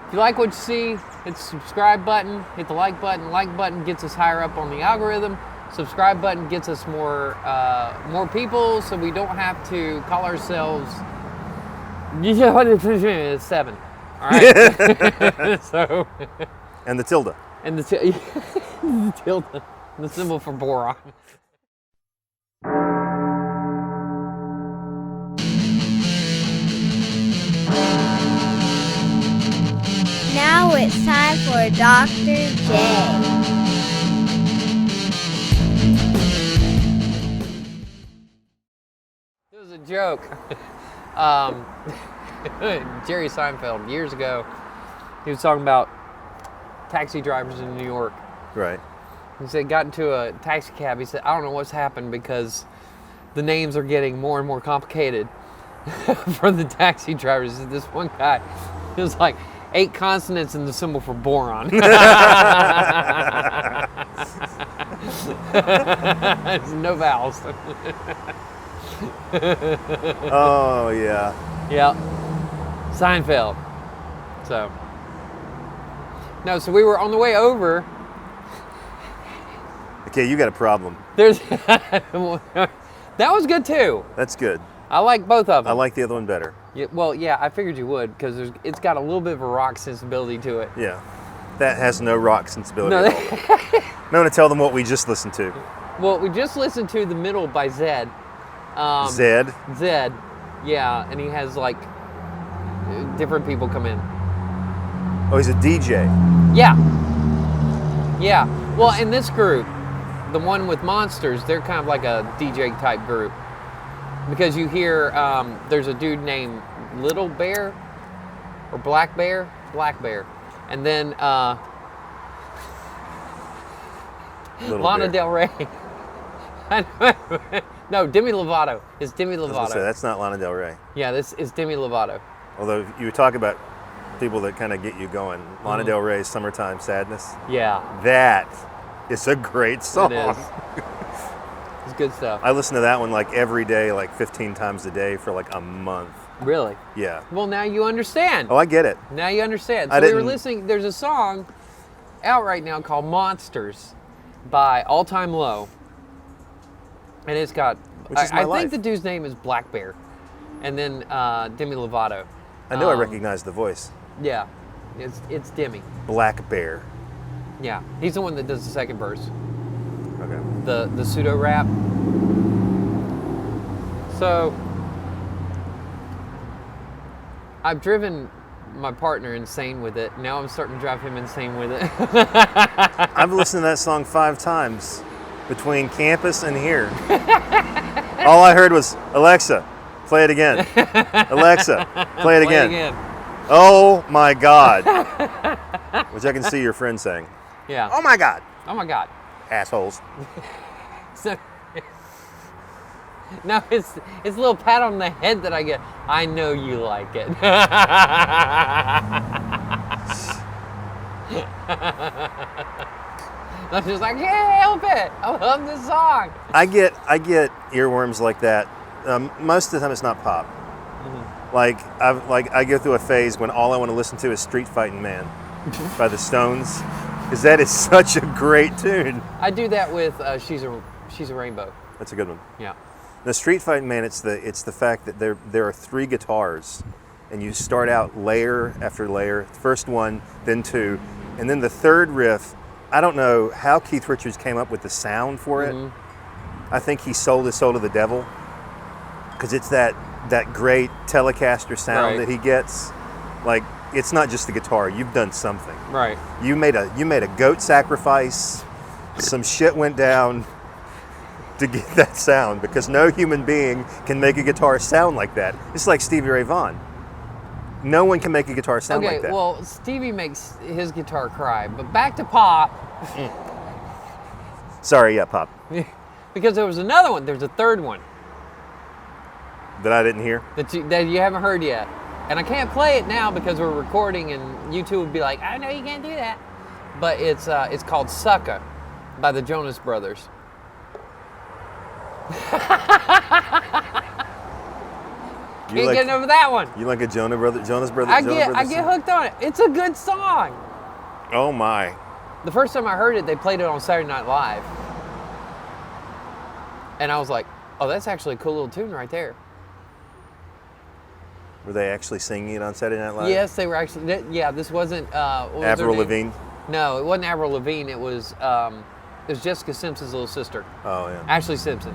If you like what you see, hit the subscribe button, hit the like button. Like button gets us higher up on the algorithm. Subscribe button gets us more people, so we don't have to call ourselves. It's 7. All right. So. And the tilde. And the tilde. The symbol for boron. Now it's time for Dr. J. It was a joke. Jerry Seinfeld, years ago, he was talking about taxi drivers in New York. Right. He said, got into a taxi cab. He said, I don't know what's happened because the names are getting more and more complicated for the taxi drivers. This one guy, it was like 8 consonants and the symbol for boron. No vowels. Oh, yeah. Yeah. Seinfeld. So. No, so we were on the way over. Okay, you got a problem. There's that was good too. That's good. I like both of them. I like the other one better. Yeah, well, yeah, I figured you would because it's got a little bit of a rock sensibility to it. Yeah. That has no rock sensibility No, at all. I'm going to tell them what we just listened to. Well, we just listened to The Middle by Zed. Zed? Zed, yeah, and he has like different people come in. Oh, he's a DJ. Yeah. Yeah. Well, in this group, the one with Monsters, they're kind of like a DJ type group. Because you hear, there's a dude named Little Bear, or Black Bear? Black Bear. And then Lana Del Rey. No, Demi Lovato. It's Demi Lovato. That's not Lana Del Rey. Yeah, this is Demi Lovato. Although you talk about people that kind of get you going. Lana Del Rey's Summertime Sadness. Yeah. That is a great song. It is. It's good stuff. I listen to that one like every day, like 15 times a day for like a month. Really? Yeah. Well, now you understand. Oh, I get it. Now you understand. So we were listening, there's a song out right now called Monsters by All Time Low. And it's got, I think the dude's name is Black Bear. And then Demi Lovato. I know I recognize the voice. Yeah, it's Demi. Black Bear. Yeah, he's the one that does the second verse. Okay. The pseudo rap. So I've driven my partner insane with it. Now I'm starting to drive him insane with it. I've listened to that song 5 times between campus and here. All I heard was, Alexa, play it again. Alexa, play it again. Oh my God. Which I can see your friend saying. Yeah. Oh my God. Oh my God. Assholes. So, no, it's a little pat on the head that I get. I know you like it. I'm just like, yeah, help it. I love this song. I get earworms like that. Most of the time, it's not pop. Mm-hmm. I go through a phase when all I want to listen to is "Street Fighting Man" by the Stones, because that is such a great tune. I do that with "She's a Rainbow." That's a good one. Yeah. The Street Fighting Man, it's the fact that there are 3 guitars, and you start out layer after layer. First one, then 2, and then the third riff. I don't know how Keith Richards came up with the sound for it. Mm-hmm. I think he sold his soul to the devil, because it's that great Telecaster sound that he gets. Like, it's not just the guitar. You've done something. Right. You made a goat sacrifice. Some shit went down to get that sound, because no human being can make a guitar sound like that. It's like Stevie Ray Vaughan. No one can make a guitar sound like that. Okay, well, Stevie makes his guitar cry, but back to pop. Sorry, yeah, pop. Because there was another one. There's a third one. That I didn't hear? That you haven't heard yet. And I can't play it now because we're recording, and YouTube would be like, I know you can't do that. But it's called Sucka by the Jonas Brothers. Can't like- get enough of that one. You like a Jonas Brothers I song? get hooked on it. It's a good song. Oh my. The first time I heard it, they played it on Saturday Night Live. And I was like, oh, that's actually a cool little tune right there. Were they actually singing it on Saturday Night Live? Yes, they were actually. Yeah, this wasn't. What was her Avril name? Lavigne? No, it wasn't Avril Lavigne. It was Jessica Simpson's little sister, Oh, yeah. Ashley Simpson,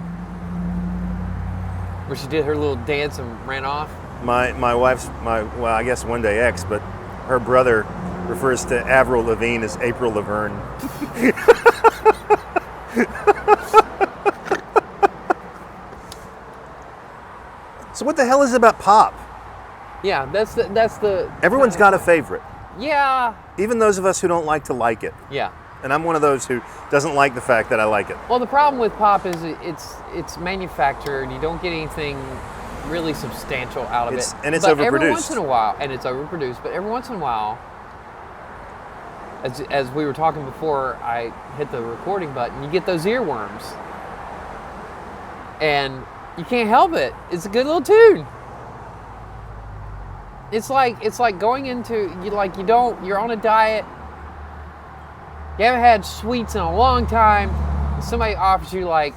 where she did her little dance and ran off. My wife's, well, I guess one day ex, but her brother refers to Avril Lavigne as April Laverne. So what the hell is it about pop? Yeah, that's the. Everyone's got a favorite, Yeah. even those of us who don't like to like it. Yeah. And I'm one of those who doesn't like the fact that I like it. Well, the problem with pop is it's manufactured. You don't get anything really substantial out of it. And it's but every overproduced. once in a while, and it's overproduced. But every once in a while, as we were talking before, I hit the recording button. You get those earworms, and you can't help it. It's a good little tune. It's like going into you're on a diet. You haven't had sweets in a long time. And somebody offers you like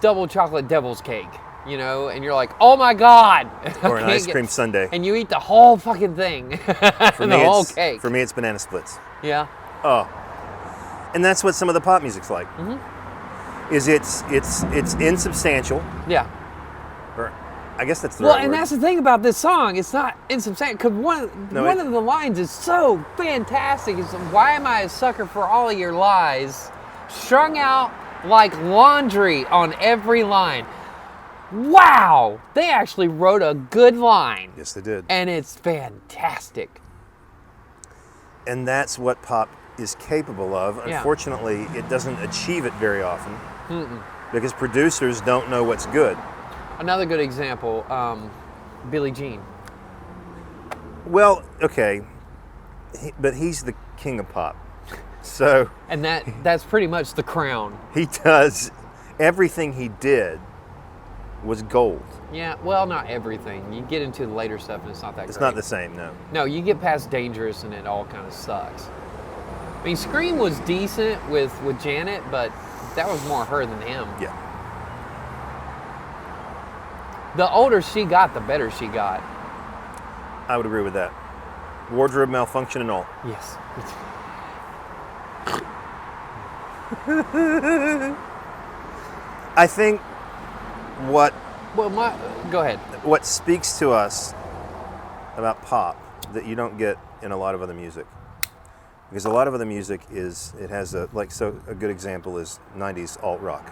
double chocolate devil's cake, and you're like, oh my God. Or an ice cream sundae. And you eat the whole fucking thing. And the whole cake. For me, it's banana splits. Yeah. Oh. And that's what some of the pop music's like. Mm-hmm. Is it's insubstantial. Yeah. Or I guess that's the Well, right and word. that's the thing about this song. It's not insubstantial. Because one of the lines is so fantastic. It's, why am I a sucker for all of your lies? Strung out like laundry on every line. Wow! They actually wrote a good line. Yes, they did. And it's fantastic. And that's what pop is capable of. Yeah. Unfortunately, it doesn't achieve it very often. Because producers don't know what's good. Another good example, Billie Jean. Well, okay, but he's the king of pop. So And that's pretty much the crown. he does, everything he did was gold. Yeah, well, not everything. You get into the later stuff and it's not that It's great. not the same, no. No, you get past Dangerous and it all kind of sucks. I mean, Scream was decent with Janet, but that was more her than him. Yeah. The older she got, the better she got. I would agree with that. Wardrobe malfunction and all. Yes. I think what Go ahead. what speaks to us about pop that you don't get in a lot of other music, because a lot of other music has a good example is 90s alt rock.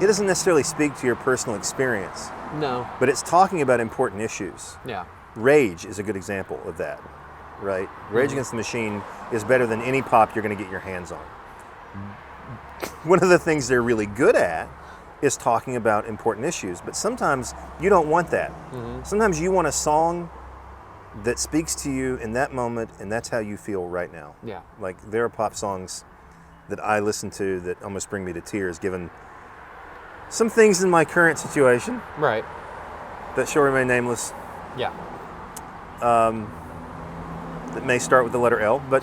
It doesn't necessarily speak to your personal experience, No. but it's talking about important issues. Yeah. Rage is a good example of that, right? Rage Against the Machine is better than any pop you're going to get your hands on. One of the things they're really good at is talking about important issues, but sometimes you don't want that. Sometimes you want a song that speaks to you in that moment, and that's how you feel right now. Yeah. Like, there are pop songs that I listen to that almost bring me to tears, given some things in my current situation Right. that shall remain nameless, Yeah. that may start with the letter L, but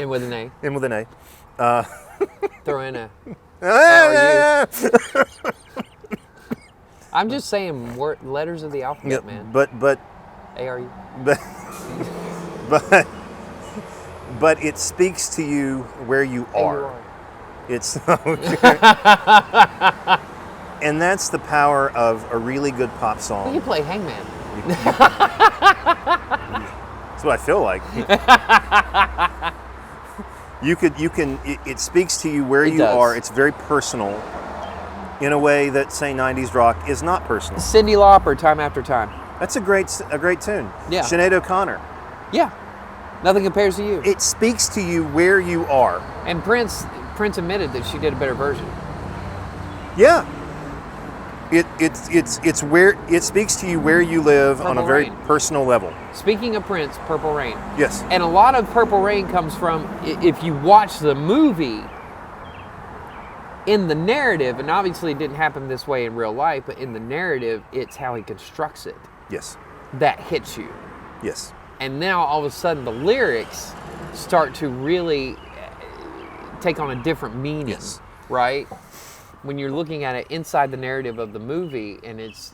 And with an A. end with an A. Throw in a. Yeah. I'm just saying letters of the alphabet, man. But A-R-U. but it speaks to you where you are. A-U-R. It's and that's the power of a really good pop We song. can play Hangman. That's what I feel like. It speaks to you where It you does. are. It's very personal in a way that, say, 90s rock is not personal. Cyndi Lauper, Time After Time. That's a great tune. Yeah. Sinead O'Connor. Yeah. Nothing compares to you. It speaks to you where you are. And Prince admitted that she did a better version. Yeah. It's where it speaks to you where you live on a Purple very Rain. personal level. Speaking of Prince, Purple Rain. Yes. And a lot of Purple Rain comes from, if you watch the movie, in the narrative, and obviously it didn't happen this way in real life, but in the narrative, it's how he constructs it Yes. that hits you. Yes. And now all of a sudden the lyrics start to really take on a different meaning, Yes. right? When you're looking at it inside the narrative of the movie, and it's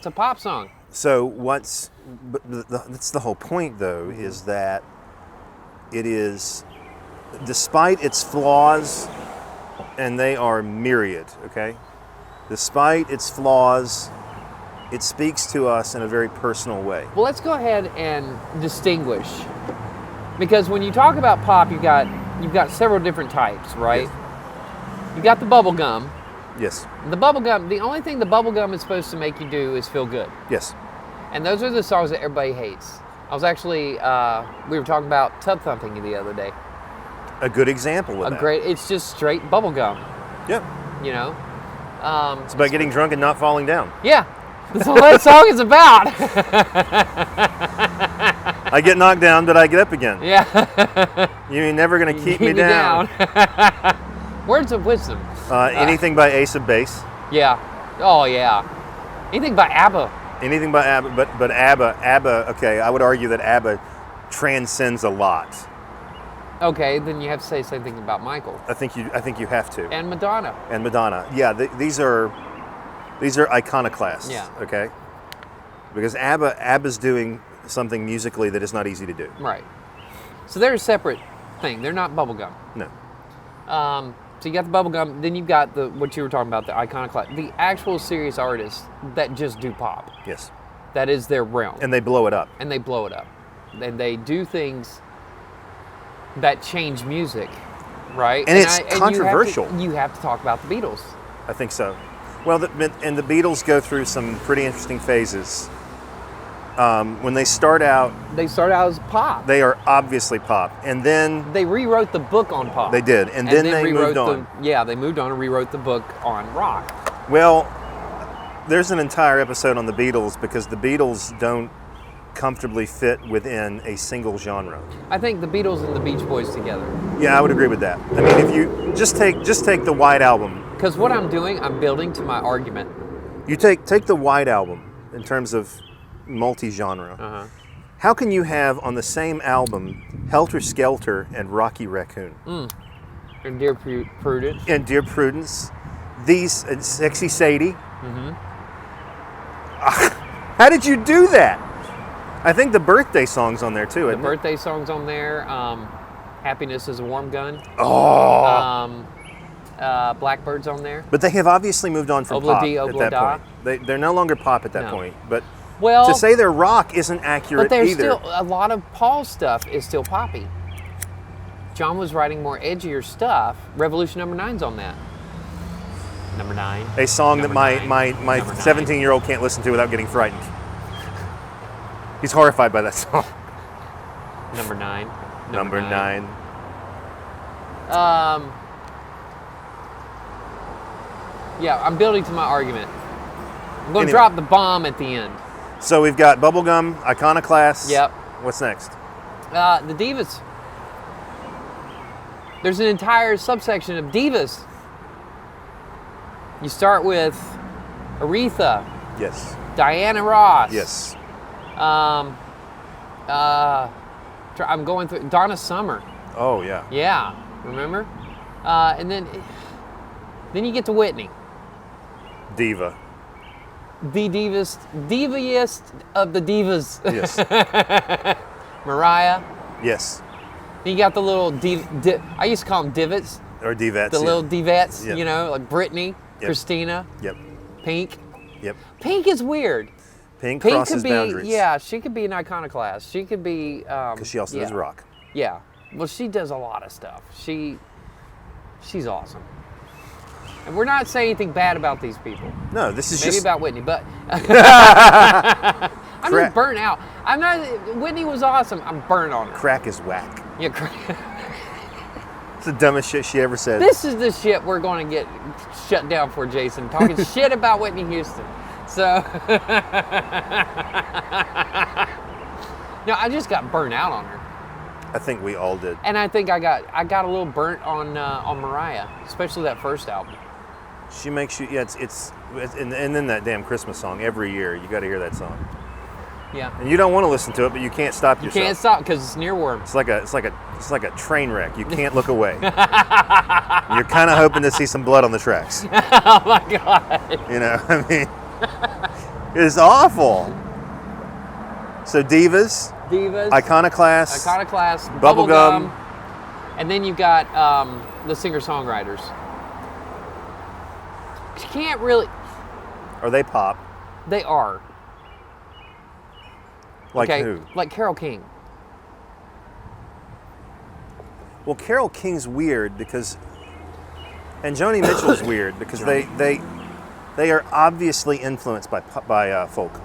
a pop song. So that's the whole point, though, is that it is, despite its flaws, and they are myriad, okay? Despite its flaws, it speaks to us in a very personal way. Well, let's go ahead and distinguish, because when you talk about pop, you've got several different types, right? Yes. You've got the bubble gum. Yes. The bubble gum. The only thing the bubble gum is supposed to make you do is feel good, Yes. and those are the songs that everybody hates. I was actually we were talking about tub thumping the other day. A good example of that. It's just straight bubble gum, Yep. you know. It's about getting drunk and not falling down. Yeah, that's all that song is about. I get knocked down, but I get up again. Yeah. You're never going to keep me down. Words of wisdom. Anything by Ace of Base. Yeah. Oh yeah. Anything by ABBA. Anything by ABBA, but ABBA. Okay, I would argue that ABBA transcends a lot. Okay, then you have to say something about Michael I think you have to. and Madonna. And Madonna. Yeah, these are iconoclasts. Yeah. Okay. Because ABBA's doing something musically that is not easy to do. Right. So they're a separate thing. They're not bubblegum. No. So you got the bubblegum, then you've got what you were talking about, the iconoclast, the actual serious artists that just do pop. Yes. That is their realm. And they blow it up. And they blow it up. And they do things that change music, right? And it's controversial. You have to talk about the Beatles. I think so. Well, and the Beatles go through some pretty interesting phases. When they start out, They started out as pop. they are obviously pop, and then They rewrote the book on pop. they did, and then they moved on. They moved on and rewrote the book on rock. Well, there's an entire episode on the Beatles because the Beatles don't comfortably fit within a single genre. I think the Beatles and the Beach Boys together. Yeah, I would agree with that. I mean, if you just take the White Album, Because what I'm doing, I'm building to my argument. you take the White Album in terms of multi-genre. Uh-huh. How can you have on the same album Helter Skelter and Rocky Raccoon? And Dear Prudence. And Dear Prudence, these Sexy Sadie. How did you do that? I think the birthday song's on there too. The Isn't it? birthday song's on there. Happiness is a Warm Gun. Oh. Blackbird's on there. But they have obviously moved on from Obla pop Dee, at Obla that Da. point. They're no longer pop at that No. point. But Well, to say they're rock isn't accurate but there's either. still a lot of Paul's stuff is still poppy. John was writing more edgier stuff. Revolution Number 9's on that. Number 9. A song that Number my nine. my Number 17-year-old can't listen to without getting frightened. He's horrified by that song. Number 9. Number 9. Yeah, I'm building to my argument. I'm going to Anyway. drop the bomb at the end. So we've got Bubblegum, Iconoclasts. Yep. What's next? The divas. There's an entire subsection of divas. You start with Aretha, Yes. Diana Ross. Yes. I'm going through Donna Summer. Oh yeah. Yeah, remember? And then you get to Whitney, Diva. the diviest of the divas. Yes. Mariah. Yes. You got the little I used to call them divots. Or Divettes. The yeah. little divettes, Yep. you know, like Britney, Yep. Christina, Yep. Pink. Yep. Pink is weird. Pink Pink crosses could be, boundaries. yeah, she could be an iconoclast. She could be. Because she also does rock. Yeah. Well, she does a lot of stuff. She's awesome. And we're not saying anything bad about these people. No, this is Maybe just about Whitney, but I'm Crack. just burnt out. I'm not. Whitney was awesome. I'm burnt on her. crack is whack. Yeah. It's the dumbest shit she ever said. This is the shit we're going to get shut down for, Jason. Talking shit about Whitney Houston. So, no, I just got burnt out on her. I think we all did. And I think I got a little burnt on Mariah, especially that first album. She makes you, yeah, and then that damn Christmas song every year. You got to hear that song. Yeah. And you don't want to listen to it, but you can't stop yourself. You can't stop because it's an earworm. It's like a train wreck. You can't look away. You're kind of hoping to see some blood on the tracks. Oh my God. You know, I mean, it's awful. So Divas, Iconoclast, Bubblegum, and then you've got the singer-songwriters. You can't really. Are they pop? They are. Like okay, who? like Carole King. Well, Carole King's weird because, and Joni Mitchell's weird because they are obviously influenced by folk.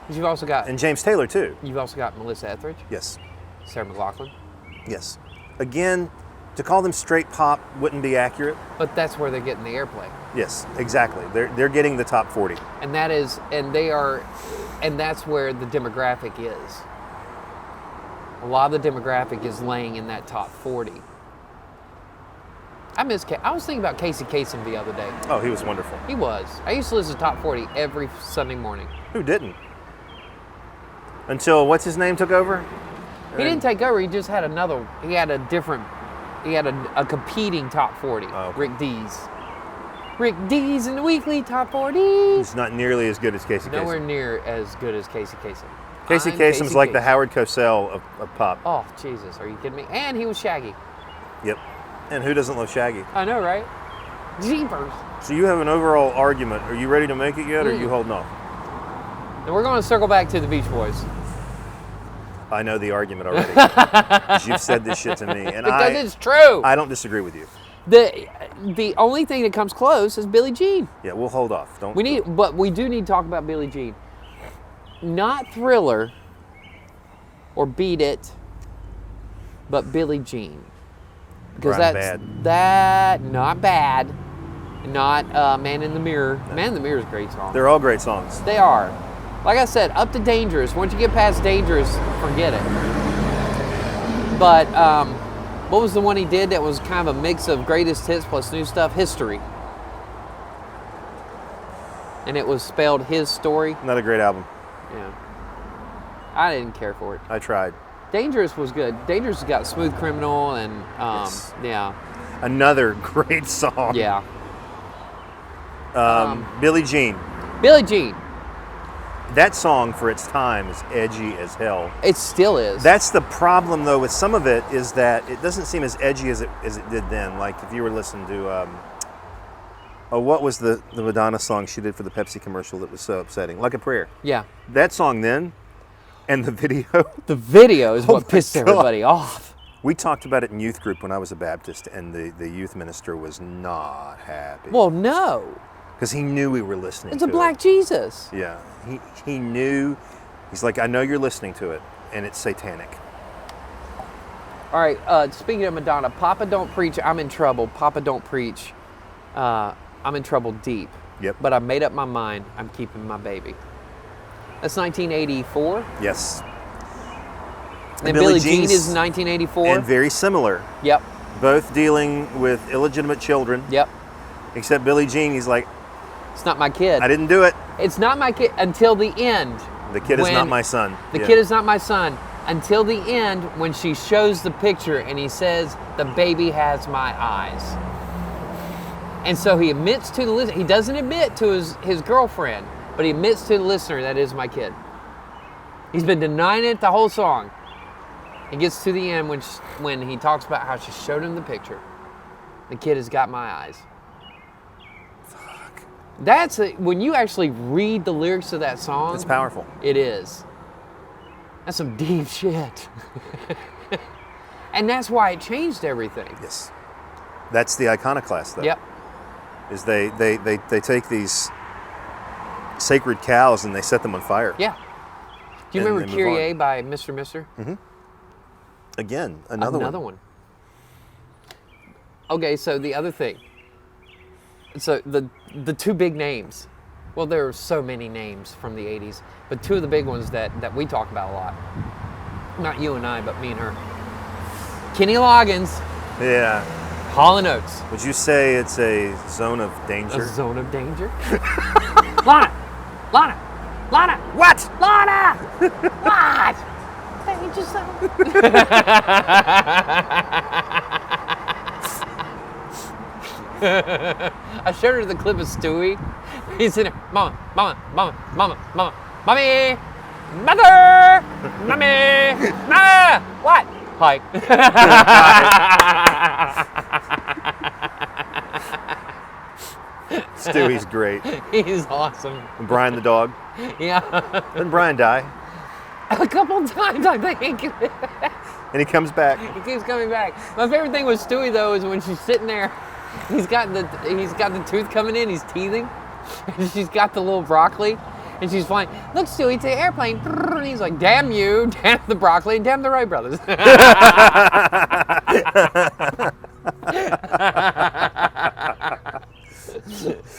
You've also got. And James Taylor too. You've also got Melissa Etheridge. Yes. Sarah McLachlan. Yes. Again, to call them straight pop wouldn't be accurate. But that's where they're getting the airplay. Yes, exactly. They're getting the top 40. And that's where the demographic is. A lot of the demographic is laying in that top 40. I was thinking about Casey Kasem the other day. Oh, he was wonderful. He was. I used to listen to top 40 every Sunday morning. Who didn't? Until what's his name took over? He didn't take over. He just had another. He had a competing top 40. Oh, okay. Rick Dees in the weekly top 40. He's not nearly as good as Casey Kasem. Nowhere near as good as Casey Kasem. Casey Kasem's like the Howard Cosell of pop. Oh, Jesus. Are you kidding me? And he was Shaggy. Yep. And who doesn't love Shaggy? I know, right? Jeepers. So you have an overall argument. Are you ready to make it yet, or are you holding off? And we're going to circle back to the Beach Boys. I know the argument already. 'Cause you've said this shit to me, and because it's true. I don't disagree with you. The only thing that comes close is Billie Jean. Yeah, we'll hold off. But we do need to talk about Billie Jean. Not Thriller or Beat It, but Billie Jean. Because Not bad. Not Man in the Mirror. No. Man in the Mirror is a great song. They're all great songs. They are. Like I said, Up to Dangerous. Once you get past Dangerous, forget it. But what was the one he did that was kind of a mix of greatest hits plus new stuff? History. And it was spelled His Story. Not a great album. Yeah. I didn't care for it. I tried. Dangerous was good. Dangerous has got Smooth Criminal and yes. Yeah. Another great song. Yeah. Billie Jean. Billie Jean. That song for its time is edgy as hell. It still is. That's the problem though with some of it is that it doesn't seem as edgy as it did then. Like if you were listening to what was the Madonna song she did for the Pepsi commercial that was so upsetting? Like a Prayer. Yeah. That song then and the video. The video is what pissed everybody off. We talked about it in youth group when I was a Baptist, and the youth minister was not happy. Well, no. Because he knew we were listening to it. It's a black Jesus. Yeah. He knew. He's like, I know you're listening to it, and it's satanic. All right, speaking of Madonna, Papa Don't Preach, I'm in trouble. Papa Don't Preach, I'm in trouble deep. Yep. But I made up my mind, I'm keeping my baby. That's 1984. Yes. And Billie Jean is 1984. And very similar. Yep. Both dealing with illegitimate children. Yep. Except Billie Jean, he's like, it's not my kid. I didn't do it. It's not my kid until the end. The kid is not my son. The kid is not my son until the end when she shows the picture and he says, the baby has my eyes. And so he admits to the listener, he doesn't admit to his girlfriend, but he admits to the listener, that is my kid. He's been denying it the whole song. It gets to the end when he talks about how she showed him the picture. The kid has got my eyes. Fuck. When you actually read the lyrics of that song. It's powerful. It is. That's some deep shit. And that's why it changed everything. Yes. That's the iconoclast, though. Yep. Is they take these sacred cows and they set them on fire. Yeah. Do you remember Kyrie by Mr. Mister? Mm-hmm. Again, another one. Okay, so the other thing. So the two big names. Well, there are so many names from the 80s, but two of the big ones that we talk about a lot. Not you and I, but me and her. Kenny Loggins, Yeah. Hall & Oates. Would you say it's a zone of danger? A zone of danger? Lana! Lana! Lana! What? Lana! What? Danger zone. I showed her the clip of Stewie. He's in there. Mama, mama, mama, mama, mama, mommy, mother, mommy, ah, what? Hi. Stewie's great. He's awesome. And Brian the dog. Yeah. Didn't Brian die? A couple times, I think. And he comes back. He keeps coming back. My favorite thing with Stewie though is when she's sitting there, he's got the tooth coming in, he's teething, and she's got the little broccoli, and she's flying. Look, Stewie, it's an airplane. And he's like, damn you, damn the broccoli, and damn the Wright brothers.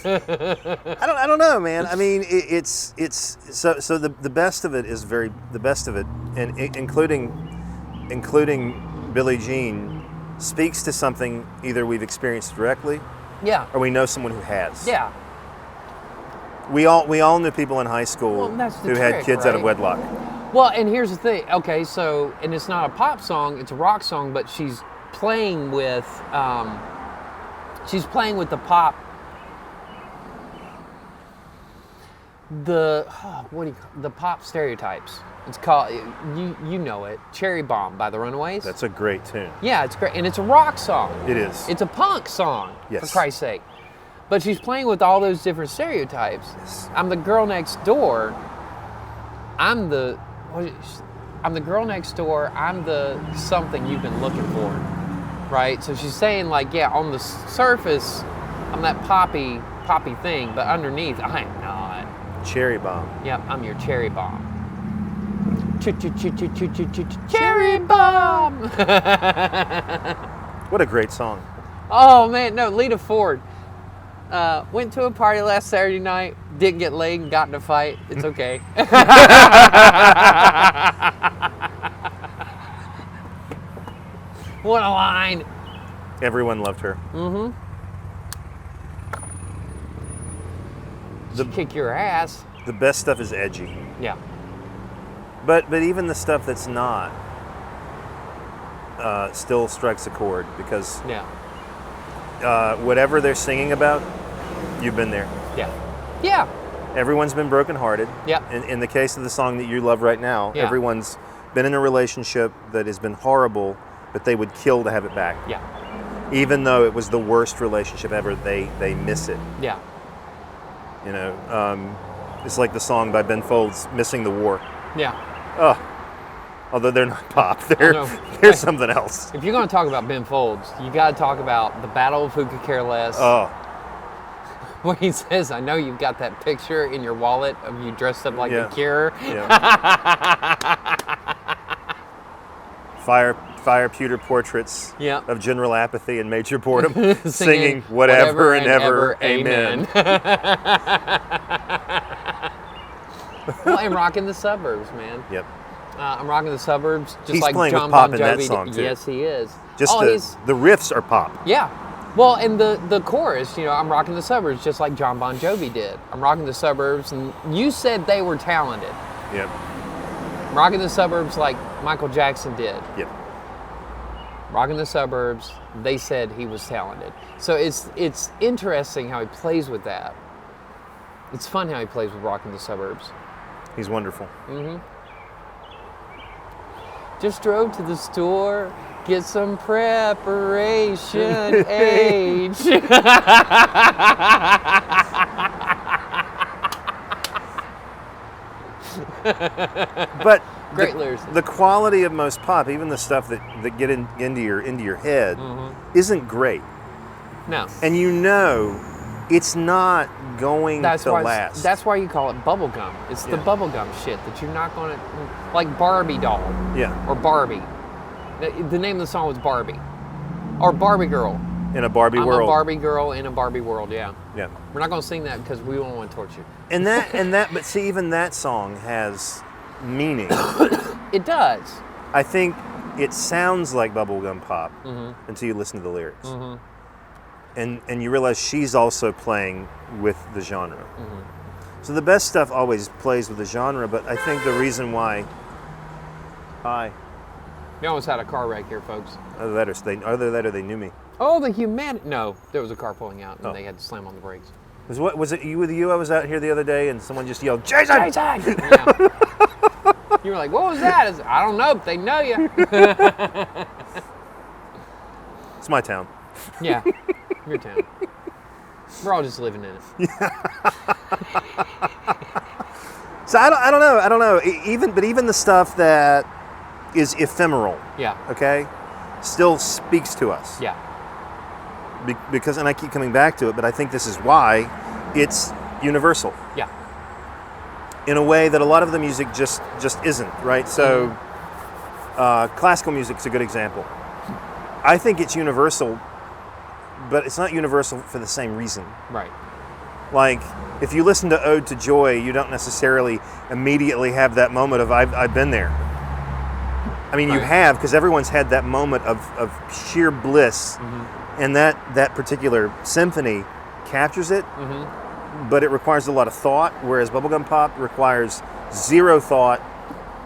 I don't know, man. I mean, it's so the best of it is the best of it, and including Billie Jean speaks to something either we've experienced directly, Yeah. or we know someone who has. Yeah. We all knew people in high school Well, that's the who had trick, kids out of right? wedlock. Well, and here's the thing. Okay, so, and it's not a pop song, it's a rock song, but she's playing with the pop, the pop stereotypes. It's called, you know it, Cherry Bomb by the Runaways. That's a great tune. Yeah, it's great, and it's a rock song. It is. It's a punk song, Yes. for Christ's sake. But she's playing with all those different stereotypes. Yes. I'm the girl next door. I'm the girl next door. I'm the something you've been looking for, right? So she's saying like, yeah, on the surface, I'm that poppy thing, but underneath, I am not. Cherry Bomb. Yep, I'm your cherry bomb. Cherry bomb. What a great song. Oh man, no, Lita Ford. Went to a party last Saturday night, didn't get laid and got in a fight. It's okay. What a line. Everyone loved her. Mm-hmm. Kick your ass. The best stuff is edgy. Yeah. But even the stuff that's not still strikes a chord because Yeah. Whatever they're singing about, you've been there. Yeah. Yeah. Everyone's been brokenhearted. Yeah. In the case of the song that you love right now, Yeah. everyone's been in a relationship that has been horrible, but they would kill to have it back. Yeah. Even though it was the worst relationship ever, they miss it. Yeah. You know, it's like the song by Ben Folds, "Missing the War." Yeah. Oh, although they're not pop, know. they're something else. If you're going to talk about Ben Folds, you got to talk about the Battle of Who Could Care Less. Oh, Where he says, "I know you've got that picture in your wallet of you dressed up like Yeah. the Cure." yeah. Fire pewter portraits Yeah. of general apathy and major boredom, Singing singing whatever and ever, amen. Well, and rocking the suburbs, man. Yep. I'm rocking the suburbs, just He's like playing with John pop Bon in that Jovi. song, too. Yes, he is. Just oh, he's the riffs are pop. yeah. Well, and the chorus, you know, I'm rocking the suburbs, just like John Bon Jovi did. I'm rocking the suburbs, and you said they were talented. Yep. I'm rocking the suburbs like Michael Jackson did. Yep. Rocking the suburbs, they said he was talented. So it's interesting how he plays with that. It's fun how he plays with rocking the suburbs. He's wonderful. Just drove to the store, get some preparation age. But Great lyrics. the quality of most pop, even the stuff that get into your head, isn't great. No. And you know it's not going to last. That's why you call it bubblegum. It's the Yeah. bubblegum shit that you're not going to, like Barbie doll Yeah. or Barbie. The name of the song was Barbie. Or Barbie Girl. In a Barbie I'm world. a Barbie girl in a Barbie world, yeah. Yeah. We're not going to sing that because we don't want to torture you. And but see, even that song has meaning. It does. I think it sounds like bubblegum pop Mm-hmm. until you listen to the lyrics. Mm-hmm. And you realize she's also playing with the genre. Mm-hmm. So the best stuff always plays with the genre, but I think the reason why... Hi. We almost had a car wreck here, folks. Either that or they knew me. Oh, the humanity. No, there was a car pulling out, and Oh. they had to slam on the brakes. Was it you with you? I was out here the other day, and someone just yelled, "Jason!" Jason! Yeah. You were like, what was that? I don't know, but they know you. It's my town. Yeah, your town. We're all just living in it. So I don't know. Even the stuff that is ephemeral, Yeah, okay, still speaks to us. yeah, Because, and I keep coming back to it, but I think this is why it's universal yeah. in a way that a lot of the music just isn't, right? So, classical music's a good example. I think it's universal, but it's not universal for the same reason. Right. Like, if you listen to Ode to Joy, you don't necessarily immediately have that moment of I've been there. I mean, you Right. have, because everyone's had that moment of sheer bliss, and that particular symphony captures it, but it requires a lot of thought, whereas bubblegum pop requires zero thought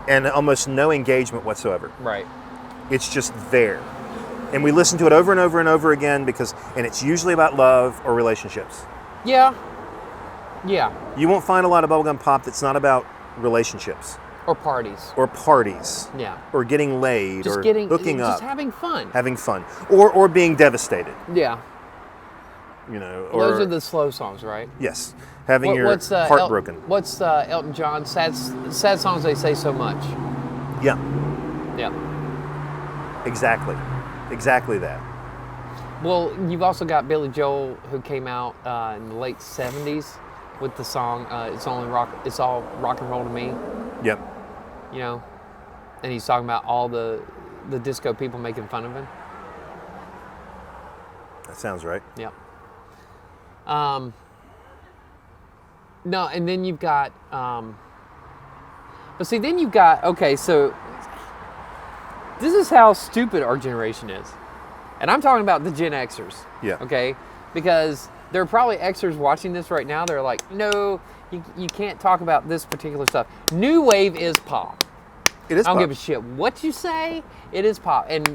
and almost no engagement whatsoever. Right. It's just there. And we listen to it over and over and over again and it's usually about love or relationships. Yeah. Yeah. You won't find a lot of bubblegum pop that's not about relationships Or parties. or parties Yeah. or getting laid Just or getting, hooking up, just having fun. having fun or being devastated, Yeah. you know. Or, Those are the slow songs, right? yes, having your heart broken. What's Elton John? Sad songs they say so much. Yeah, Yeah. exactly that. Well, you've also got Billy Joel, who came out in the late '70s with the song "It's All Rock and Roll to Me." Yep. You know, and he's talking about all the disco people making fun of him. That sounds right. Yep. No, and then you've got, but see, then you've got, okay, so this is how stupid our generation is. And I'm talking about the Gen Xers. Yeah. Okay? Because there are probably Xers watching this right now. They're like, no, you can't talk about this particular stuff. New wave is pop. It is I don't pop. give a shit what you say. It is pop. And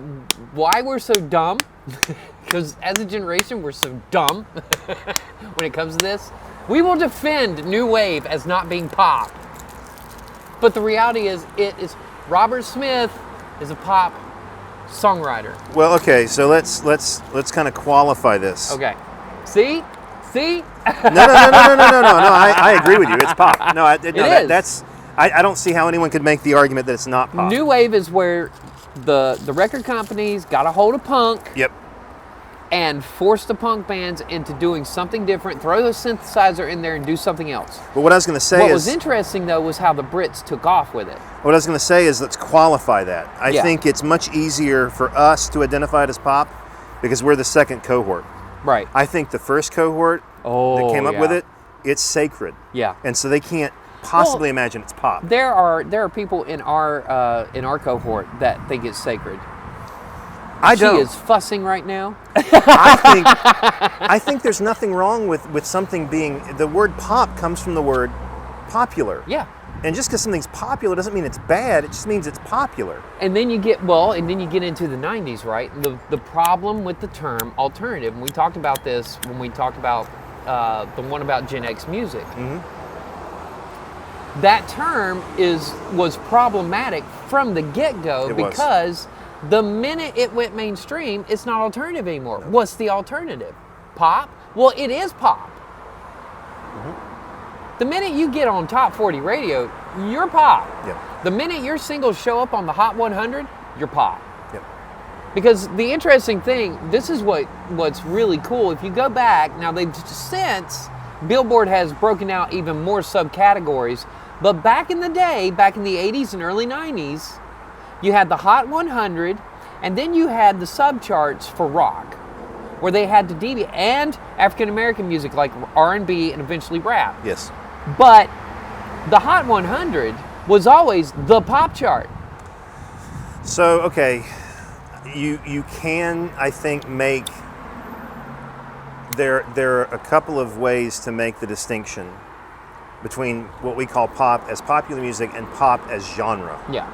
why we're so dumb, because as a generation, we're so dumb when it comes to this. We will defend new wave as not being pop. But the reality is, Robert Smith is a pop songwriter. Well, okay, so let's kind of qualify this. Okay. See? No. I agree with you. It's pop. is. That's. I don't see how anyone could make the argument that it's not pop. New wave is where the record companies got a hold of punk. Yep. And force the punk bands into doing something different, throw the synthesizer in there and do something else. But what I was going to say What is... was interesting, though, was how the Brits took off with it. What I was going to say is let's qualify that. I Yeah. think it's much easier for us to identify it as pop because we're the second cohort. Right. I think the first cohort that came up with it, it's sacred. Yeah. And so they can't possibly imagine it's pop. There are people in our cohort that think it's sacred. She is fussing right now. I think there's nothing wrong with something being... The word pop comes from the word popular. Yeah. And just because something's popular doesn't mean it's bad. It just means it's popular. And then you get into the 90s, right? The problem with the term alternative, and we talked about this when we talked about the one about Gen X music. Mm-hmm. That term was problematic from the get-go because the minute it went mainstream, it's not alternative anymore. No. What's the alternative? Pop? Well, it is pop. Mm-hmm. The minute you get on Top 40 radio, you're pop. Yep. The minute your singles show up on the Hot 100, you're pop. Yep. Because the interesting thing, this is what's really cool. If you go back, now they've since, Billboard has broken out even more subcategories, but back in the day, back in the 80s and early 90s, you had the Hot 100, and then you had the subcharts for rock, where they had to deviate, and African American music like R&B and eventually rap. Yes. But the Hot 100 was always the pop chart. So, okay, you can, I think, make, there are a couple of ways to make the distinction between what we call pop as popular music and pop as genre. Yeah.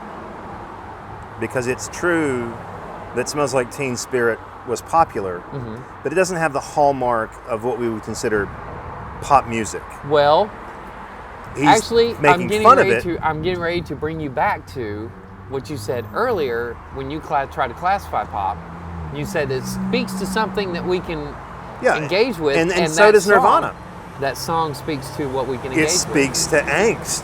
Because it's true that Smells Like Teen Spirit was popular, but it doesn't have the hallmark of what we would consider pop music. Well, He's actually, making fun of it. I'm getting ready to bring you back to what you said earlier when you try to classify pop. You said it speaks to something that we can engage with, and so does Nirvana. That song speaks to what we can engage with. It speaks to angst.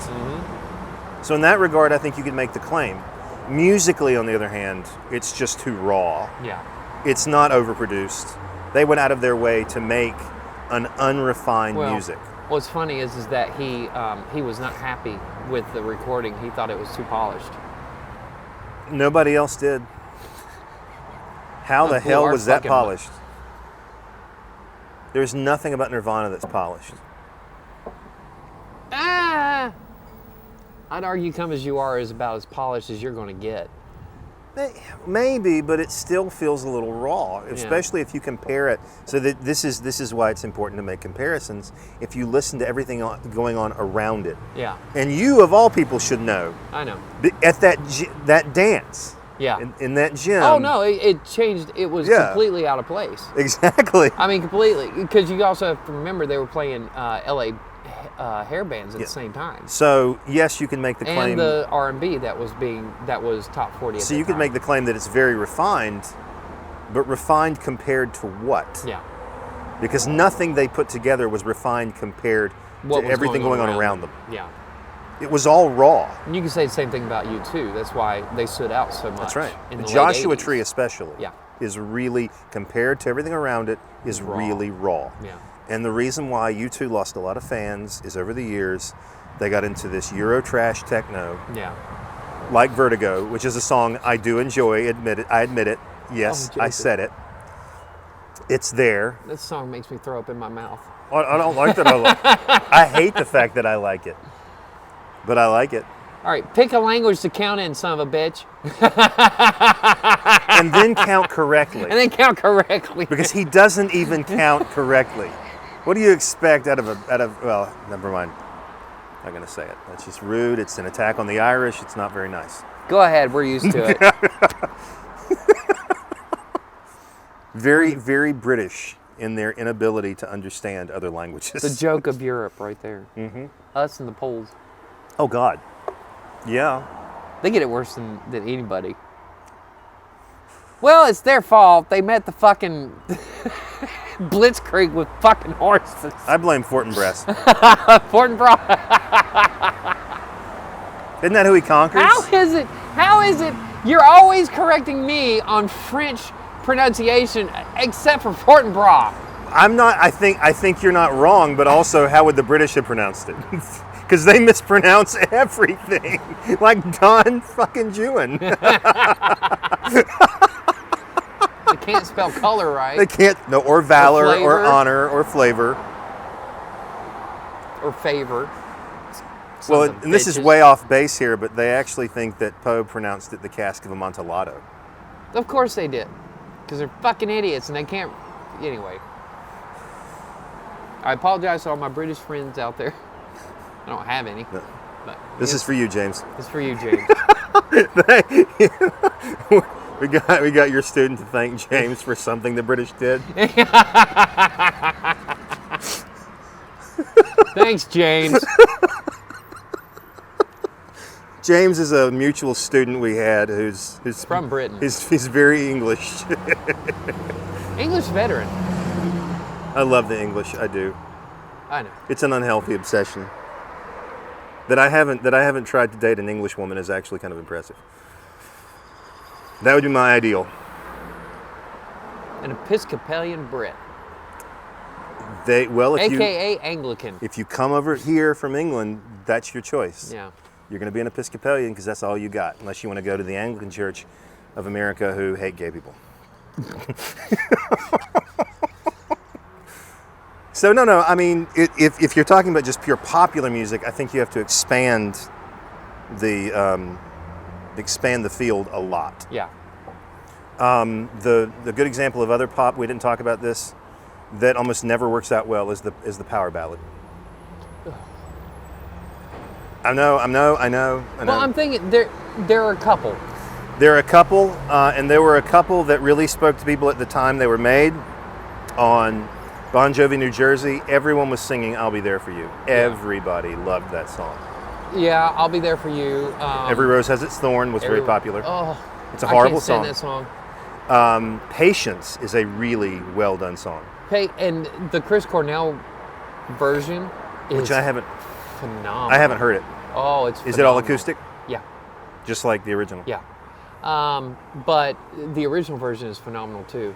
So in that regard, I think you could make the claim. Musically, on the other hand, it's just too raw. Yeah. It's not overproduced. They went out of their way to make an unrefined music. What's funny is that he was not happy with the recording. He thought it was too polished. Nobody else did. How the hell was that polished? There's nothing about Nirvana that's polished. I'd argue Come As You Are is about as polished as you're going to get. Maybe, but it still feels a little raw, especially if you compare it. So that this is why it's important to make comparisons. If you listen to everything going on around it, and you of all people should know. I know. At that dance, in that gym. Oh no, it changed. It was completely out of place. Exactly. I mean, completely, because you also have to remember they were playing L.A. Hair bands at the same time. So yes, you can make the claim. And the R&B that was top 40. So you could make the claim that it's very refined, but refined compared to what? Yeah. Because nothing they put together was refined compared to everything going on around them. Yeah. It was all raw. And you can say the same thing about U2. That's why they stood out so much. That's right. In the Joshua late 80s. Tree especially is really, compared to everything around it, is really raw. Yeah. And the reason why U2 lost a lot of fans is over the years, they got into this Euro trash techno. Yeah. Like Vertigo, which is a song I do enjoy, I admit it. Yes, I said it. It's there. This song makes me throw up in my mouth. I don't like that. I hate the fact that I like it. But I like it. All right, pick a language to count in, son of a bitch. And then count correctly. Because he doesn't even count correctly. What do you expect out of well, never mind. I'm not going to say it. That's just rude. It's an attack on the Irish. It's not very nice. Go ahead. We're used to it. Very, very British in their inability to understand other languages. The joke of Europe right there. Us and the Poles. Oh, God. Yeah. They get it worse than anybody. Well, it's their fault. They met the fucking Blitzkrieg with fucking horses. I blame Fortinbras. Fortinbras. Isn't that who he conquers? How is it you're always correcting me on French pronunciation except for Fortinbras? I'm not. I think you're not wrong, but also how would the British have pronounced it? Because they mispronounce everything, like Don fucking Jewin. They can't spell color right. They can't. No, or valor, or honor, or flavor, or favor. Well, and this is way off base here, but they actually think that Poe pronounced it the cask of Amontillado. Of course they did, because they're fucking idiots and they can't. Anyway, I apologize to all my British friends out there. I don't have any. No. But this is for you, James. It's for you, James. we got your student to thank James for something the British did. Thanks, James. James is a mutual student we had who's from Britain. He's very English. English veteran. I love the English. I do. I know. It's an unhealthy obsession. That I haven't tried to date an English woman is actually kind of impressive. That would be my ideal. An Episcopalian Brit. AKA Anglican. If you come over here from England, that's your choice. Yeah. You're going to be an Episcopalian because that's all you got, unless you want to go to the Anglican Church of America who hate gay people. So no. I mean, if you're talking about just pure popular music, I think you have to expand the expand the field a lot. Yeah. The good example of other pop, we didn't talk about this, that almost never works out well is the power ballad. I know. Well, I'm thinking there are a couple. There are a couple, and there were a couple that really spoke to people at the time they were made. On Bon Jovi, New Jersey, everyone was singing "I'll Be There for You." Everybody loved that song. Yeah, I'll Be There for You. Every Rose Has Its Thorn was very popular. Oh, it's a horrible I can't stand that song. Patience is a really well done song. Hey, and the Chris Cornell version is Which I haven't heard it. Oh, it's phenomenal. Is it all acoustic? Yeah. Just like the original? Yeah. But the original version is phenomenal too.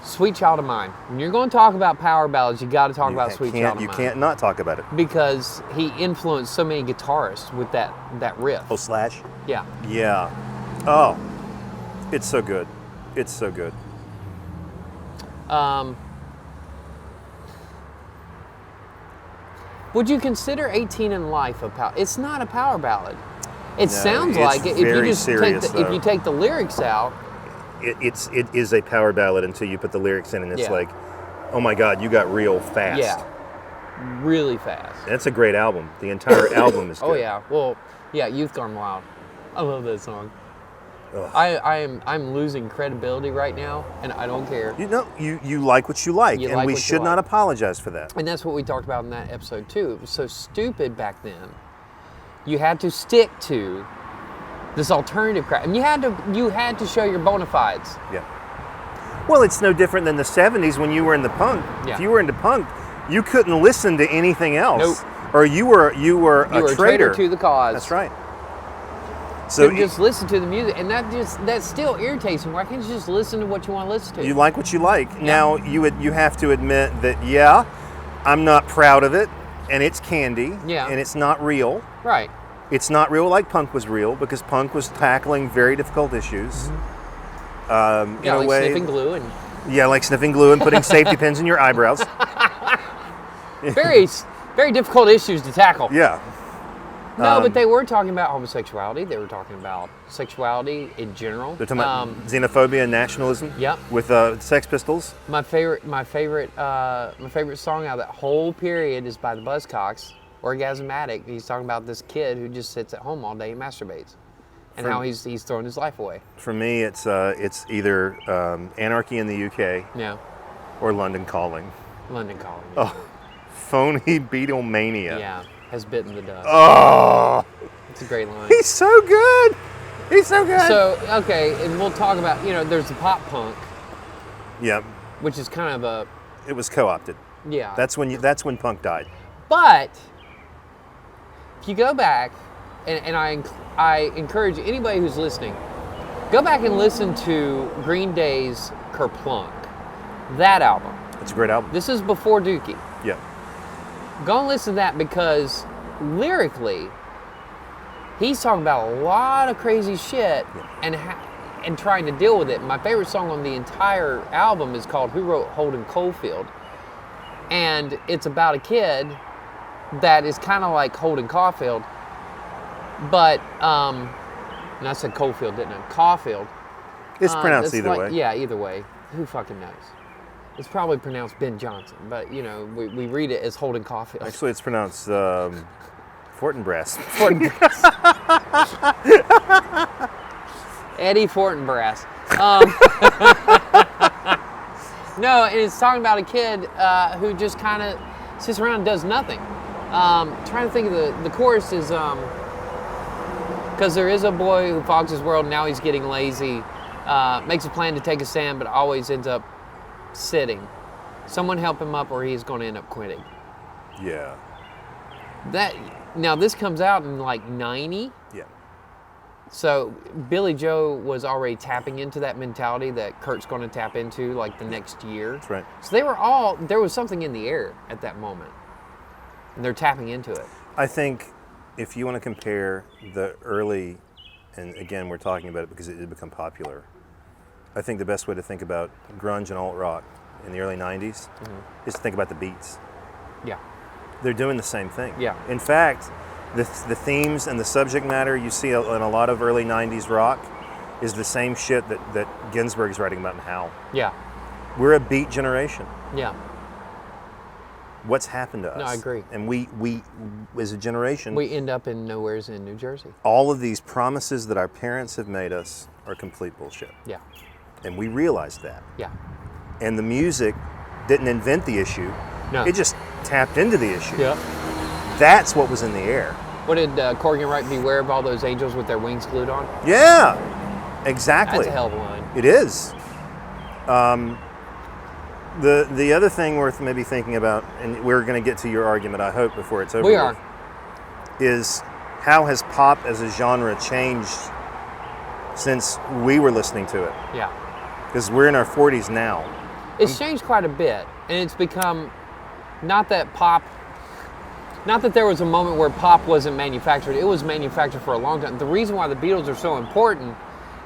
Sweet Child of Mine. When you're going to talk about power ballads, you got to talk about Sweet Child of Mine. You can't not talk about it. Because he influenced so many guitarists with that riff. Oh, Slash? Yeah. Yeah. Oh, it's so good. It's so good. Would you consider 18 in Life a power? It's not a power ballad. It No, sounds it's like it. very serious, If you take the lyrics out. It is a power ballad until you put the lyrics in, and it's Yeah. like, oh my God, you got real fast. Yeah. Really fast. And it's a great album. The entire album is good. Oh yeah. Well, yeah, Youth Gone Wild. I love that song. Ugh. I'm losing credibility right now, and I don't care. You like what you like, You and like we what you should not like. apologize for that. And that's what we talked about in that episode too. It was so stupid back then. You had to stick to this alternative crap, and you had to show your bona fides. Yeah. Well, it's no different than the 70s when you were in the punk. Yeah. If you were into punk, you couldn't listen to anything else. Nope. Or you were You were a traitor to the cause. That's right. So just listen to the music, and that still irritates me. Why can't you just listen to what you want to listen to? you like what you like. Now you have to admit that I'm not proud of it, and it's candy, Yeah. and it's not real. Right. It's not real like punk was real, because punk was tackling very difficult issues. In Yeah, a like way, sniffing glue and yeah, like sniffing glue and putting safety pins in your eyebrows. very very difficult issues to tackle. Yeah. No, but they were talking about homosexuality. They were talking about sexuality in general. They're talking about xenophobia and nationalism. Yep. With Sex Pistols. My favorite song out of that whole period is by the Buzzcocks, "Orgasmatic." He's talking about this kid who just sits at home all day and masturbates, and how he's throwing his life away. For me, it's either Anarchy in the UK Yeah. or London Calling. London Calling. Oh, phony Beatlemania. Yeah. Has bitten the dust. Oh, It's a great line. he's so good. He's so good. So, okay, and we'll talk about, there's the pop punk, Yeah, which is kind of it was co-opted. yeah. That's when punk died. But if you go back, and I encourage anybody who's listening, go back and listen to Green Day's Kerplunk. That album. It's a great album. This is before Dookie. Yeah. Go and listen to that, because lyrically, he's talking about a lot of crazy shit and trying to deal with it. My favorite song on the entire album is called "Who Wrote Holden Caulfield?" And it's about a kid that is kind of like Holden Caulfield, but and I said Caulfield, didn't I? Caulfield. It's pronounced either way. Yeah, either way. Who fucking knows? It's probably pronounced Ben Johnson, but we read it as Holden Caulfield. Actually, it's pronounced Fortinbras. Fortinbras. Eddie Fortinbras. No, and it's talking about a kid who just kind of sits around and does nothing. Trying to think of the chorus is because there is a boy who fogs his world, and now he's getting lazy, makes a plan to take a stand, but always ends up sitting. Someone help him up, or he's going to end up quitting. Yeah. Now this comes out in like 90. Yeah. So Billy Joe was already tapping into that mentality that Kurt's going to tap into like the next year. That's right. So there was something in the air at that moment, and they're tapping into it. I think if you want to compare the early, and again we're talking about it because it did become popular, I think the best way to think about grunge and alt rock in the early 90s is to think about the beats. Yeah. They're doing the same thing. Yeah. In fact, The themes and the subject matter you see in a lot of early 90s rock is the same shit that Ginsberg's writing about in Howl. Yeah. We're a beat generation. Yeah. What's happened to us? No, I agree. And we as a generation, We end up in nowheres in New Jersey. all of these promises that our parents have made us are complete bullshit. Yeah. And we realized that. Yeah. And the music didn't invent the issue. No. It just tapped into the issue. Yeah. That's what was in the air. What did Corgan write? Beware of all those angels with their wings glued on. Yeah, exactly. That's a hell of a line. It is. The other thing worth maybe thinking about, and we're going to get to your argument, I hope, before it's over. We are. Is how has pop as a genre changed since we were listening to it? Yeah. Because we're in our 40s now. It's changed quite a bit, and it's become not that there was a moment where pop wasn't manufactured. It was manufactured for a long time. The reason why the Beatles are so important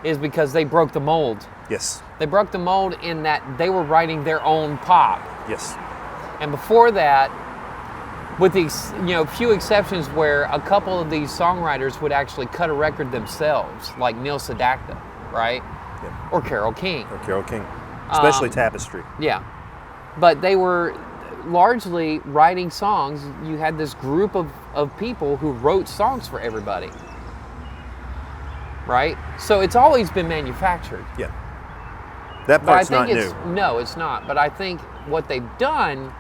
is because they broke the mold. Yes. They broke the mold in that they were writing their own pop. Yes. And before that, with the few exceptions where a couple of these songwriters would actually cut a record themselves, like Neil Sedaka, right? Yep. Or Carole King. Or Carole King. Especially Tapestry. Yeah. But they were largely writing songs. You had this group of people who wrote songs for everybody. Right? So it's always been manufactured. Yeah. That But I part's think not it's new. no, it's not. But I think what they've done,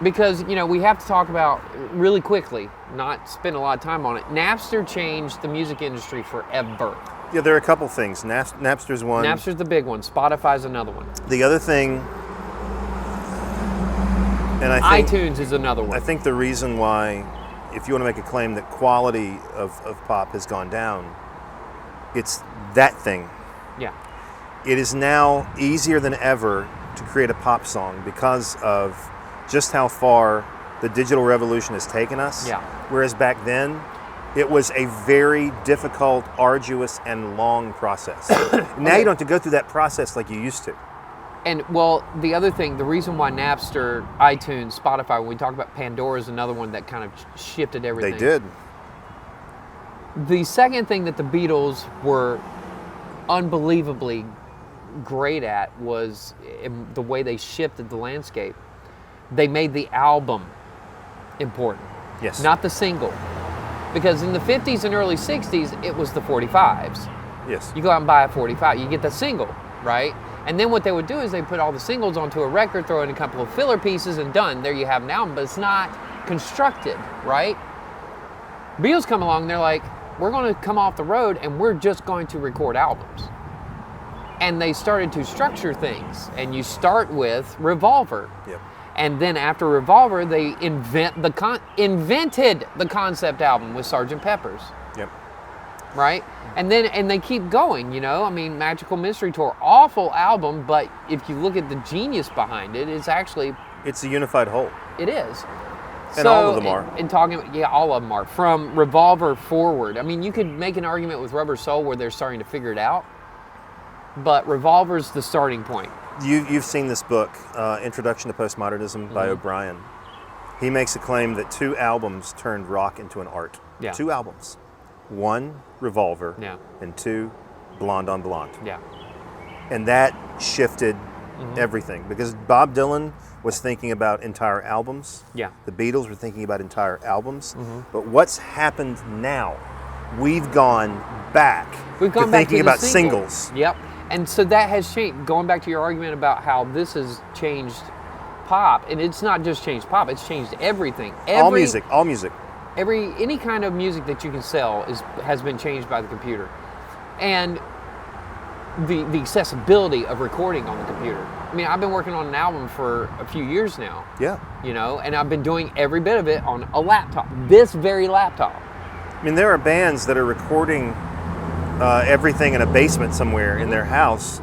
because we have to talk about really quickly, not spend a lot of time on it. Napster changed the music industry forever. Yeah, there are a couple things. Napster's one. Napster's the big one. Spotify's another one. The other thing, and I think iTunes is another one. I think the reason why, if you want to make a claim that quality of pop has gone down, it's that thing. Yeah. It is now easier than ever to create a pop song because of just how far the digital revolution has taken us. Yeah. Whereas back then, it was a very difficult, arduous, and long process. Now you don't have to go through that process like you used to. And well, the other thing, the reason why Napster, iTunes, Spotify, when we talk about Pandora, is another one that kind of shifted everything. They did. The second thing that the Beatles were unbelievably great at was the way they shifted the landscape. They made the album important, Yes. not the single. Because in the 50s and early 60s, it was the 45s. Yes. You go out and buy a 45, you get the single, right? And then what they would do is they put all the singles onto a record, throw in a couple of filler pieces, and done. There you have an album, but it's not constructed, right? Beatles come along, they're like, we're going to come off the road and we're just going to record albums. And they started to structure things. And you start with Revolver. Yep. And then after Revolver, they invented the concept album with Sgt. Pepper's. Yep. Right? And they keep going, I mean, Magical Mystery Tour, awful album, but if you look at the genius behind it, it's actually... It's a unified whole. It is. And all of them are. All of them are. From Revolver forward. I mean, you could make an argument with Rubber Soul where they're starting to figure it out, but Revolver's the starting point. You've seen this book, Introduction to Postmodernism by O'Brien. He makes a claim that 2 albums turned rock into an art. Yeah. 2 albums. 1, Revolver, Yeah. and 2, Blonde on Blonde. Yeah. And that shifted everything because Bob Dylan was thinking about entire albums. Yeah. The Beatles were thinking about entire albums. But what's happened now? We've gone back We've gone to back thinking to the about single. singles. Yep. And so that has changed. Going back to your argument about how this has changed pop, and it's not just changed pop, it's changed everything. All music. Any kind of music that you can sell has been changed by the computer. And the accessibility of recording on the computer. I mean, I've been working on an album for a few years now. Yeah. And I've been doing every bit of it on a laptop, this very laptop. I mean, there are bands that are recording everything in a basement somewhere in their house,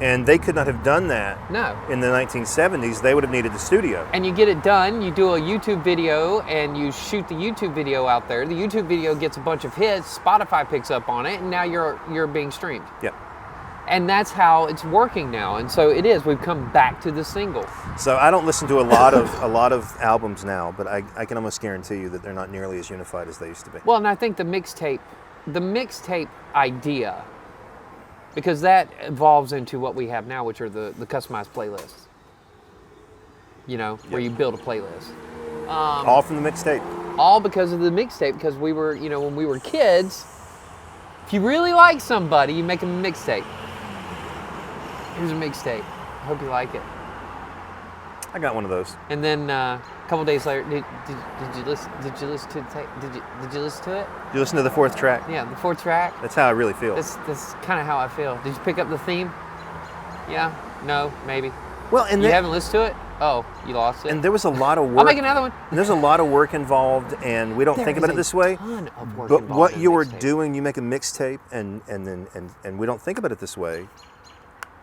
and they could not have done that No. in the 1970s. They would have needed the studio. And you get it done, you do a YouTube video, and you shoot the YouTube video out there. The YouTube video gets a bunch of hits, Spotify picks up on it, and now you're being streamed. Yep. And that's how it's working now. And so it is. We've come back to the single. So I don't listen to a lot of albums now, but I can almost guarantee you that they're not nearly as unified as they used to be. Well, and I think the mixtape idea, because that evolves into what we have now, which are the customized playlists. You know, where you build a playlist. All from the mixtape. All because of the mixtape, because we were, you know, when we were kids, if you really like somebody, you make them a mixtape. Here's a mixtape. I hope you like it. I got one of those. And then a couple days later, did you listen? Did you listen to the tape? Did you listen to it? You listen to the 4th track? Yeah, the 4th track. That's how I really feel. That's kind of how I feel. Did you pick up the theme? Yeah. No. Maybe. Well, and you haven't listened to it? Oh, you lost it. And there was a lot of work. I'll make another one. And there's a lot of work involved, and we don't think about it this way. Ton of work but involved what in a you're mixtape. doing, you make a mixtape, and we don't think about it this way.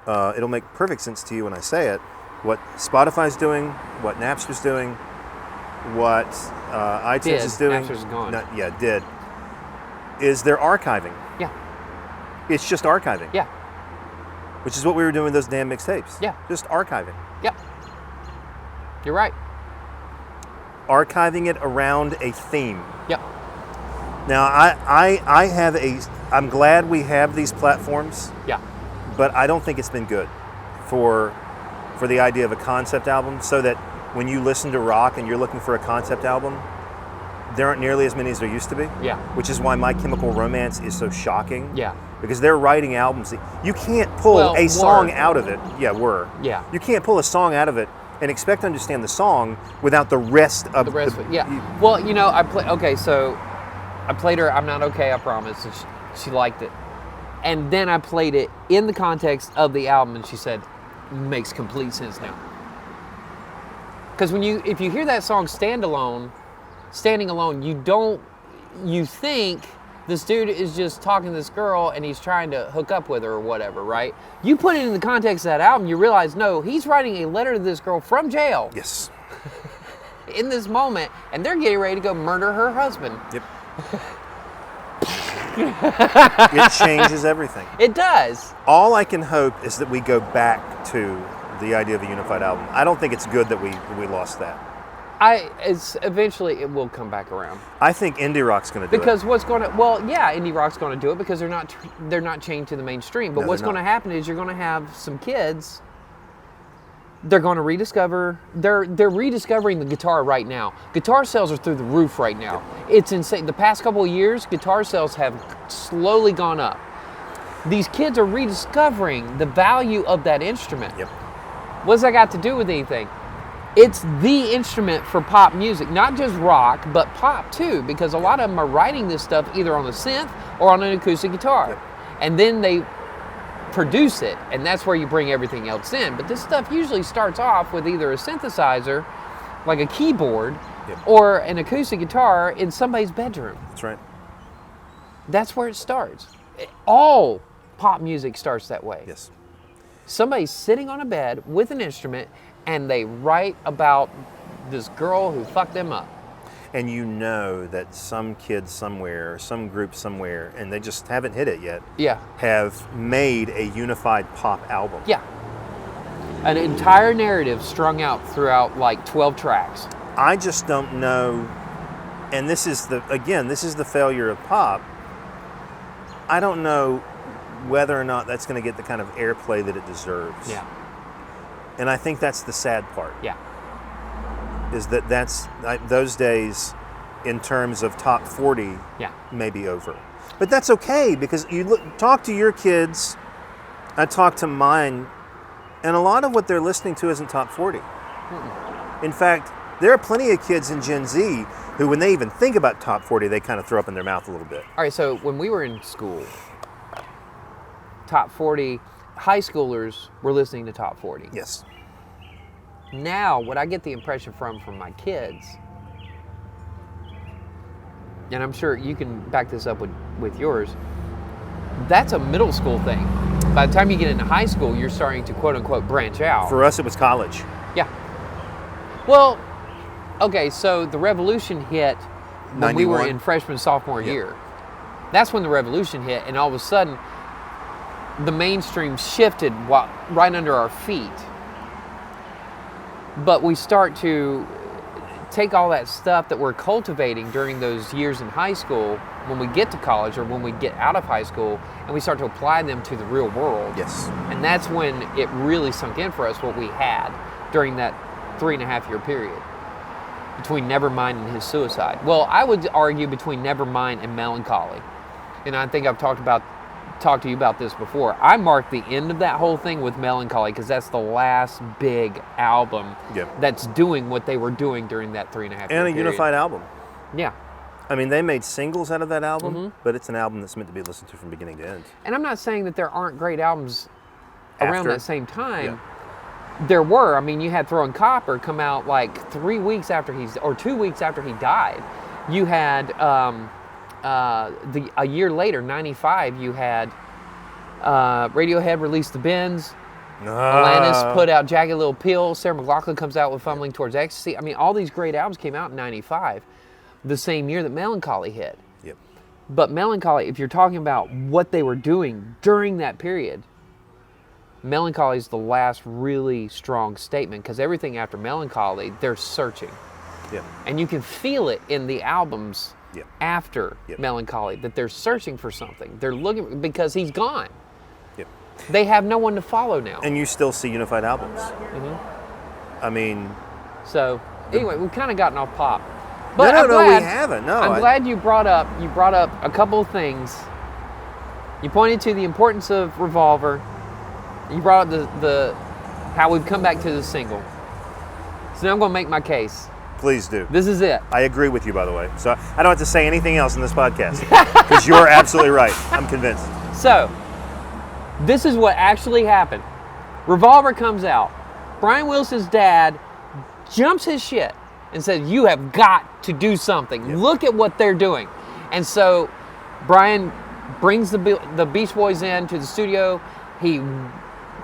It'll make perfect sense to you when I say it. What Spotify's doing, what Napster's doing, what iTunes is doing. Napster's gone. Did. Is they're archiving. Yeah. It's just archiving. Yeah. Which is what we were doing with those damn mixtapes. Yeah. Just archiving. Yep. You're right. Archiving it around a theme. Yep. Now, I'm glad we have these platforms. Yeah. But I don't think it's been good for the idea of a concept album, so that when you listen to rock and you're looking for a concept album, there aren't nearly as many as there used to be. Yeah. Which is why My Chemical Romance is so shocking. Yeah. Because they're writing albums that you can't pull a song out of it. Yeah, Yeah. You can't pull a song out of it and expect to understand the song without the rest of the rest of it. Yeah. Well, you know, I played her I'm Not Okay, I Promise, and she liked it. And then I played it in the context of the album, and she said, makes complete sense now. Because if you hear that song standing alone, you think this dude is just talking to this girl and he's trying to hook up with her or whatever, right? You put it in the context of that album, you realize, no, he's writing a letter to this girl from jail. Yes. In this moment, and they're getting ready to go murder her husband. Yep. It changes everything. It does. All I can hope is that we go back to the idea of a unified album. I don't think it's good that we lost that. Eventually it will come back around. I think indie rock's going to do it. Because indie rock's going to do it because they're not chained to the mainstream. But No, what's they're going to not. happen is you're going to have some kids. They're going to rediscover. They're rediscovering the guitar right now. Guitar sales are through the roof right now. It's insane. The past couple of years, guitar sales have slowly gone up. These kids are rediscovering the value of that instrument. Yep. What's that got to do with anything? It's the instrument for pop music, not just rock, but pop too, because a lot of them are writing this stuff either on a synth or on an acoustic guitar. Yep. And then they produce it, and that's where you bring everything else in. But this stuff usually starts off with either a synthesizer, like a keyboard, Yep. or an acoustic guitar in somebody's bedroom. That's right. That's where it starts. All pop music starts that way. Yes. Somebody's sitting on a bed with an instrument, and they write about this girl who fucked them up. And you know that some kid somewhere, some group somewhere, and they just haven't hit it yet, Yeah. have made a unified pop album. Yeah. An entire narrative strung out throughout like 12 tracks. I just don't know, and this is the failure of pop. I don't know whether or not that's going to get the kind of airplay that it deserves. Yeah. And I think that's the sad part. Yeah. Is that's those days in terms of top 40 Yeah. may be over. But that's okay, because talk to your kids, I talk to mine, and a lot of what they're listening to isn't top 40. In fact, there are plenty of kids in Gen Z who, when they even think about top 40, they kind of throw up in their mouth a little bit. All right, so when we were in school, top 40, high schoolers were listening to top 40. Yes. Now, what I get the impression from my kids, and I'm sure you can back this up with yours, that's a middle school thing. By the time you get into high school, you're starting to quote unquote branch out. For us, it was college. Yeah. Well, okay, so the revolution hit when we were 91. in freshman, sophomore Yep. year. That's when the revolution hit, and all of a sudden, the mainstream shifted right under our feet. But we start to take all that stuff that we're cultivating during those years in high school when we get to college or when we get out of high school, and we start to apply them to the real world. Yes. And that's when it really sunk in for us what we had during that 3.5 year period between Nevermind and his suicide. Well, I would argue between Nevermind and Melancholy. And I think I've talked to you about this before. I marked the end of that whole thing with Melancholy because that's the last big album that's doing what they were doing during that 3.5 year period. And a unified album. Yeah. I mean, they made singles out of that album, but it's an album that's meant to be listened to from beginning to end. And I'm not saying that there aren't great albums around that same time. Yeah. There were. I mean, you had Throwing Copper come out like 3 weeks after 2 weeks after he died. You had a year later, 95, you had Radiohead released The Bends. Alanis put out Jagged Little Pill. Sarah McLachlan comes out with Fumbling Towards Ecstasy. I mean, all these great albums came out in 95, the same year that Melancholy hit. Yep. But Melancholy, if you're talking about what they were doing during that period, Melancholy is the last really strong statement, because everything after Melancholy, they're searching. Yep. And you can feel it in the albums after Yep. Melancholy, that they're searching for something. They're looking, because he's gone. Yep. They have no one to follow now. And you still see unified albums. I mean... So, anyway, we've kind of gotten off pop. But no, we haven't. No, I'm glad you brought up a couple of things. You pointed to the importance of Revolver. You brought up the how we've come back to the single. So now I'm going to make my case. Please do. This is it. I agree with you, by the way. So I don't have to say anything else in this podcast because you're absolutely right. I'm convinced. So, this is what actually happened. Revolver comes out. Brian Wilson's dad jumps his shit and says, "You have got to do something. Yep. Look at what they're doing." And so Brian brings the Beach Boys in to the studio. He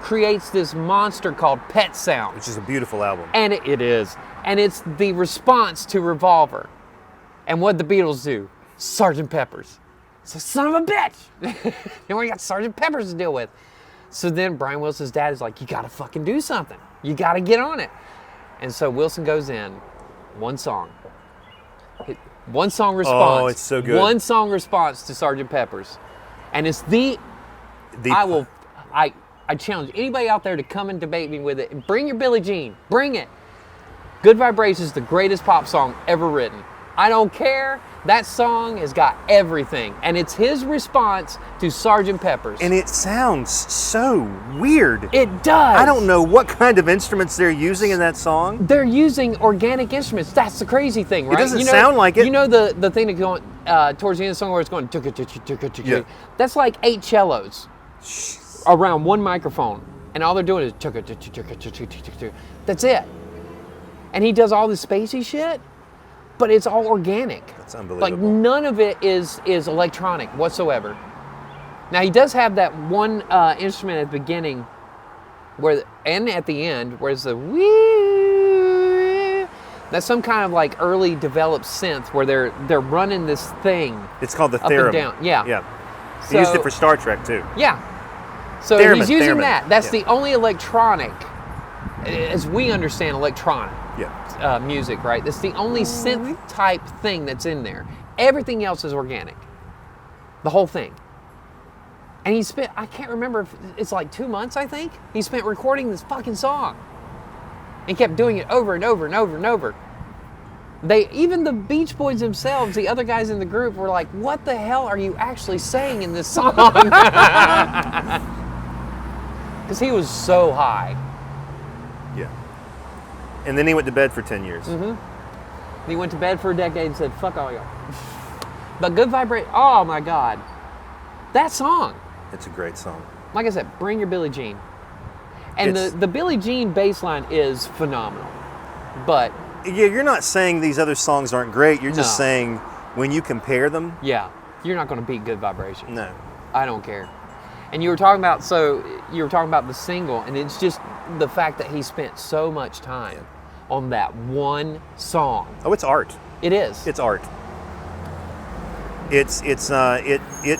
creates this monster called Pet Sounds. Which is a beautiful album. And it is. And it's the response to Revolver. And what the Beatles do? Sgt. Pepper's. So, son of a bitch! And we got Sgt. Pepper's to deal with. So then Brian Wilson's dad is like, "You gotta fucking do something. You gotta get on it." And so Wilson goes in, one song. One song response. Oh, it's so good. One song response to Sgt. Pepper's. And it's I challenge anybody out there to come and debate me with it. And bring your Billie Jean. Bring it. Good Vibrations is the greatest pop song ever written. I don't care. That song has got everything. And it's his response to Sgt. Pepper's. And it sounds so weird. It does. I don't know what kind of instruments they're using in that song. They're using organic instruments. That's the crazy thing, right? It doesn't sound like it. You know the thing that going towards the end of the song where it's going Yeah. That's like 8 cellos around one microphone, and all they're doing is that's it. And he does all this spacey shit, but it's all organic. That's unbelievable. Like none of it is electronic whatsoever. Now he does have that one instrument at the beginning, and at the end, where it's the wee. That's some kind of like early developed synth where they're running this thing. It's called the up theremin. and down. Yeah. Yeah. So, He used it for Star Trek too. Yeah. So Theremin, he's using theremin. that. That's Yeah. the only electronic, as we understand electronic music, right? That's the only synth type thing that's in there. Everything else is organic. The whole thing. And he spent, I can't remember if it's like 2 months, I think, he spent recording this fucking song. And kept doing it over and over and over and over. Even the Beach Boys themselves, the other guys in the group, were like, "What the hell are you actually saying in this song?" Because he was so high. Yeah. And then he went to bed for 10 years. And he went to bed for a decade and said, "Fuck all y'all." But Good Vibration, oh my God. That song. It's a great song. Like I said, bring your Billie Jean. And the Billie Jean bass line is phenomenal. But Yeah, you're not saying these other songs aren't great. You're just No. saying when you compare them, yeah, you're not going to beat Good Vibration. no. I don't care. And you were talking about the single, and it's just the fact that he spent so much time on that one song. Oh, it's art. It is. It's art. It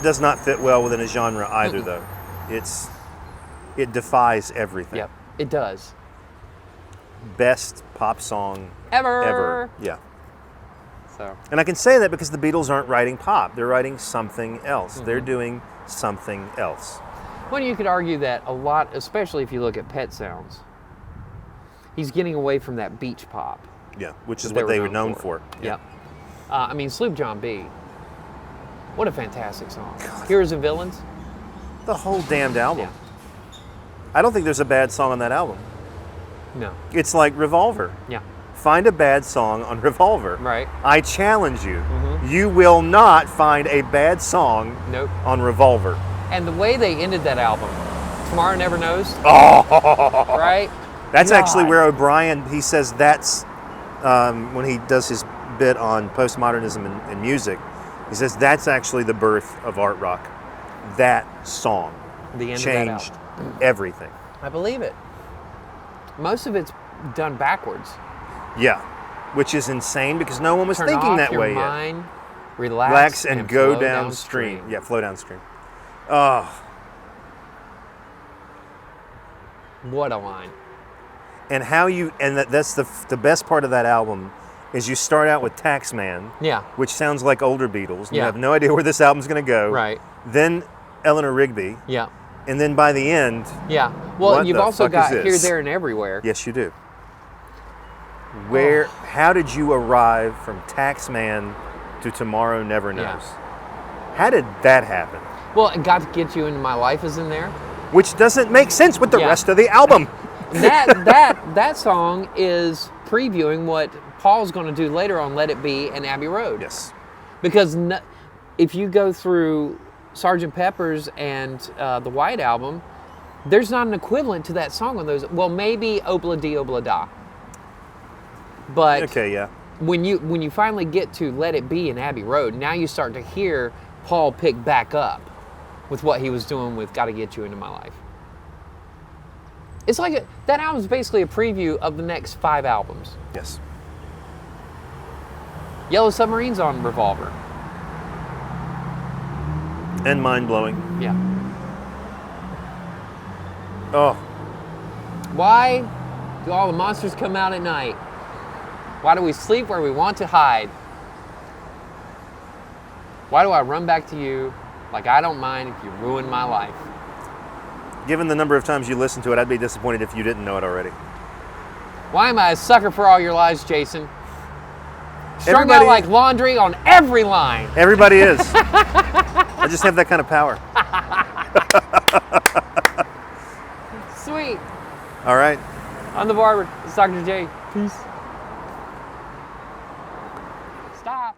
does not fit well within a genre either, though. it defies everything. Yep, it does. Best pop song Ever. ever. Yeah. So, And I can say that because the Beatles aren't writing pop. They're writing something else. They're Mm-hmm. doing something else. well, you could argue that a lot, especially if you look at Pet Sounds, he's getting away from that beach pop. Yeah, which is that what they were known for. Yep. I mean, Sloop John B. What a fantastic song. Heroes and Villains. The whole damned album. Yeah. I don't think there's a bad song on that album. No. It's like Revolver. Yeah. Find a bad song on Revolver. Right. I challenge you. Mhm. You will not find a bad song Nope. on Revolver. And the way they ended that album, Tomorrow Never Knows, Oh, right? that's actually God. where O'Brien, he says that's when he does his bit on postmodernism and music, he says that's actually the birth of art rock. That song The end changed of that album. everything. I believe it. Most of it's done backwards. Yeah, which is insane because no one was Turn thinking off that your way yet. mind, relax, Relax and go flow downstream. Yeah, flow downstream. Oh, What a line. and how you and that's the best part of that album is you start out with Taxman, Yeah. which sounds like older Beatles. And You Yeah. have no idea where this album's going to go. Right. Then Eleanor Rigby, Yeah. and then by the end, Yeah. Well, What you've the also fuck got is Here, this? There, and Everywhere. yes, you do. Where? How did you arrive from Taxman to Tomorrow Never Knows? Yeah. How did that happen? Well, and Got to Get You Into My Life is in there. Which doesn't make sense with the Yeah. rest of the album. That song is previewing what Paul's going to do later on Let It Be and Abbey Road. Yes. Because if you go through Sgt. Pepper's and the White Album, there's not an equivalent to that song on those. Well, maybe Obla Di Obla Da. But Okay. Yeah. when you finally get to Let It Be and Abbey Road, now you start to hear Paul pick back up with what he was doing with Gotta Get You Into My Life. It's like that album's basically a preview of the next 5 albums. Yes. Yellow Submarine's on Revolver. And mind blowing. Yeah. Oh. Why do all the monsters come out at night? Why do we sleep where we want to hide? Why do I run back to you like I don't mind if you ruin my life? Given the number of times you listened to it, I'd be disappointed if you didn't know it already. Why am I a sucker for all your lies, Jason? Strung Everybody- out like laundry on every line. Everybody is. I just have that kind of power. Sweet. All right. I'm the barber. It's Dr. J. Peace. Stop.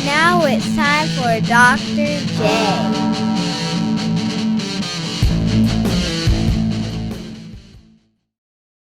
Now it's time for Dr. J.